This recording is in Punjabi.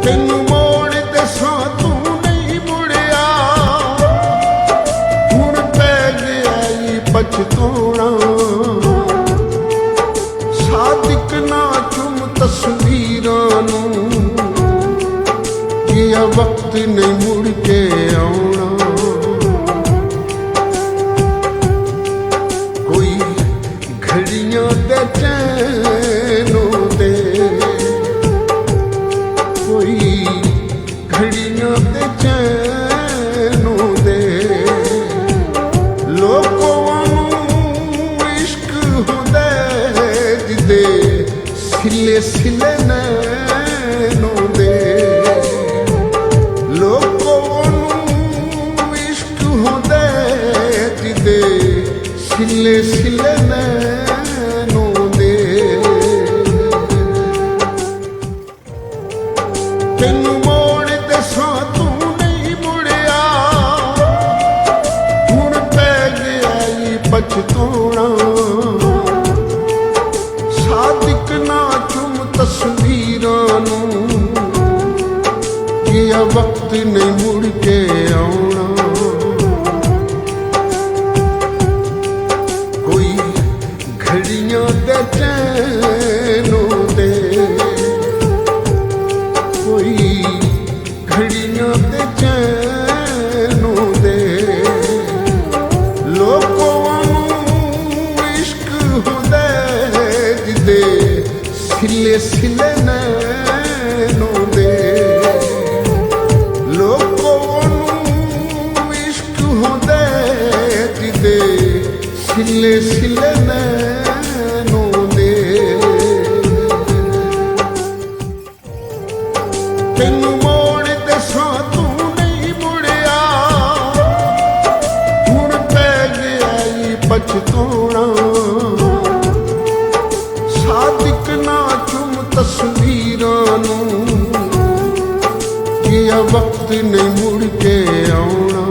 ਤੈਨੂੰ ਮੋੜ ਦਸਾਂ ਤੂੰ ਨਹੀਂ ਮੁੜਿਆ, ਹੁਣ ਪੈ ਗਿਆ ਈ ਪਛਤਾਉਣਾ। ਸਾਦਿਕ ਨਾ ਚੁੰਮ ਤਸਵੀਰਾਂ ਨੂੰ, ਇਹ ਵਕਤ ਨਹੀਂ ਮੁੜ ਕੇ ਆਉਣਾ। ਕੋਈ ਘੜੀਆਂ ਦੇ ਚੈਨੋਂ ਦੇ, ਕੋਈ ਘੜੀਆਂ ਦੇ ਚੈਨੋਂ ਦੇ, ਲੋਕਾਂ ਨੂੰ ਇਸ਼ਕ ਹੁੰਦਾ ਜਿਹਦੇ ਸਿਲੇ ਸਿਲੇ ਨੈਣੋਂ ਦੇ। ਲੋਕਾਂ ਨੂੰ ਇਸ਼ਕ ਹੁੰਦਾ ਜਿਹਦੇ ਸਿਲੇ ਸਿਲੇ ਨੈਣੋਂ ਦੇ। ਤੈਨੂੰ ਮੋੜ ਦਸਾਂ ਤੂੰ ਨਹੀਂ ਮੁੜਿਆ, ਹੁਣ ਪੈ ਗਿਆ ਈ ਪਛਤਾਉਣਾ। ਸਾਦਿਕ ਨਾ ਚੁੰਮ ਤਸਵੀਰਾਂ ਨੂੰ, ਇਹ ਵਕਤ ਨਹੀਂ ਮੁੜ ਕੇ ਆਉਣਾ। ਕੋਈ ਘੜੀਆਂ ਦੇ ਚੈਨੋਂ ਦੇ, ਕੋਈ ਘੜੀਆਂ ਦੇ ਚੈਨੋਂ ਦੇ, ਲੋਕਾਂ ਨੂੰ ਇਸ਼ਕ ਹੁੰਦਾ ਜਿਹਦੇ ਸਿਲੇ ਸਿਲੇ ਨੈਣੋਂ ਦੇ। ਲੋਕਾਂ ਨੂੰ ਇਸ਼ਕ ਹੁੰਦਾ ਜਿਹਦੇ ਸਿਲੇ ਸਿਲੇ ਨੈਣੋਂ ਦੇ। ਤੈਨੂੰ ਮੋੜ ਦਸਾਂ ਤੂੰ ਨਹੀਂ ਮੁੜਿਆ, ਹੁਣ ਪੈ ਗਿਆ ਈ ਪਛਤਾਉਣਾ। ਸਾਦਿਕ ਨਾ ਚੁੰਮ ਤਸਵੀਰਾਂ ਨੂੰ, ਇਹ ਵਕਤ ਨਹੀਂ ਮੁੜ ਕੇ ਆਉਣਾ।